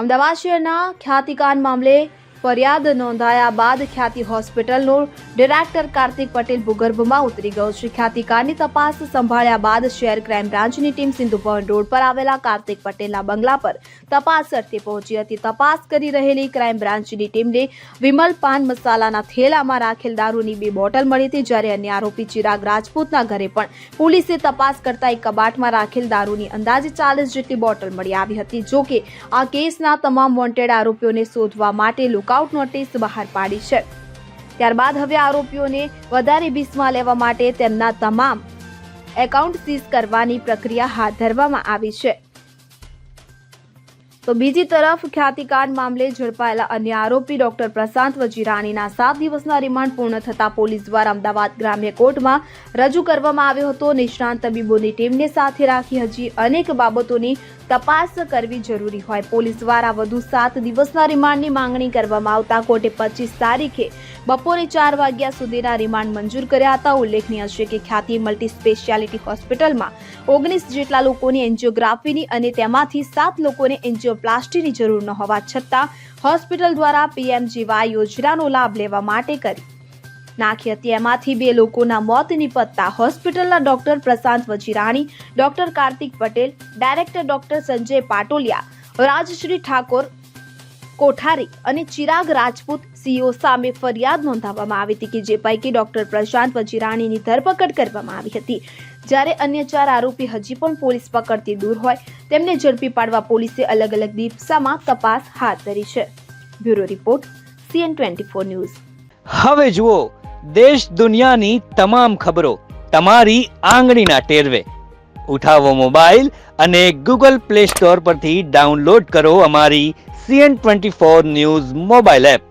અમદાવાદ શહેરના ખ્યાતિકાંડ મામલે ફરિયાદ નોંધાયા બાદ ખ્યાતિ હોસ્પિટલનો ડિરેક્ટર કાર્તિક પટેલ ભૂગર્ભમાં ઉતરી ગયો છે. ખ્યાતિકાંડની તપાસ સંભાળ્યા બાદ શહેર ક્રાઇમ બ્રાન્ચની ટીમ સિંધુ ભવન રોડ પર આવેલા કાર્તિક પટેલના બંગલા પર તપાસ અર્થે પહોંચી હતી. તપાસ કરી રહેલી ક્રાઇમ બ્રાન્ચની ટીમને વિમલ પાન મસાલાના થેલામાં રાખેલ દારૂની 2 બોટલ મળી હતી, જ્યારે અન્ય આરોપી ચિરાગ રાજપૂતના ઘરે પણ પોલીસે તપાસ કરતા એક કબાટમાં રાખેલ દારૂની અંદાજે 40 જેટલી બોટલ મળી આવી હતી. જો કે આ કેસના તમામ વોન્ટેડ આરોપીઓને શોધવા માટે લુકઆઉટ નોટિસ બહાર પાડી છે. ત્યારબાદ હવે આરોપીઓને વધારે બીસમાં લેવા માટે તેમના તમામ એકાઉન્ટ સીઝ કરવાની પ્રક્રિયા હાથ ધરવામાં આવી છે. તો બીજી તરફ ખ્યાતિકાંડ મામલે ઝડપાયેલા અન્ય આરોપી ડોક્ટર પ્રશાંત વજીરાણીના 7 દિવસના રિમાન્ડ પૂર્ણ થતા પોલીસ દ્વારા અમદાવાદ ગ્રામ્ય કોર્ટમાં રજૂ કરવામાં આવ્યો હતો. નિષ્ણાંત તબીબોની ટીમને સાથે રાખી હજી અનેક બાબતોની તપાસ કરવી જરૂરી હોય પોલીસ દ્વારા વધુ 7 દિવસના રિમાન્ડની માંગણી કરવામાં આવતા કોર્ટે 25 તારીખે બપોરે 4 વાગ્યા સુધીના રિમાન્ડ મંજૂર કર્યા હતા. ઉલ્લેખનીય છે કે ખ્યાતિ મલ્ટી સ્પેશિયાલિટી હોસ્પિટલમાં 19 જેટલા લોકોની એન્જિયોગ્રાફીની અને તેમાંથી 7 લોકોને એન્જિયોપ્લાસ્ટીની જરૂર ન હોવા છતાં હોસ્પિટલ દ્વારા PMJY યોજનાનો લાભ લેવા માટે કરી નાખી હતી. એમાંથી 2 લોકોના મોત નિપજતા હોસ્પિટલના doctor Prashant Vajirani, doctor Kartik Patel, director doctor Sanjay Patoliya, Rajshree Thakor Kothari અને ચિરાગ રાજપૂત CEO સામે ફરિયાદ નોંધાવવામાં આવી હતી, કે જે પૈકી ડોક્ટર પ્રશાંત વજીરાણીની ધરપકડ કરવામાં આવી હતી, જ્યારે અન્ય 4 આરોપી હજી પણ પોલીસ પકડથી દૂર હોય તેમને ઝડપી પાડવા પોલીસે અલગ અલગ દિશામાં તપાસ હાથ ધરી છે. Bureau report CN24 news. હવે જુઓ દેશ દુનિયાની તમામ ખબરો તમારી આંગળીના ટેરવે. ઉઠાવો મોબાઈલ અને Google Play Store પરથી ડાઉનલોડ કરો અમારી CN24 ન્યૂઝ મોબાઈલ એપ.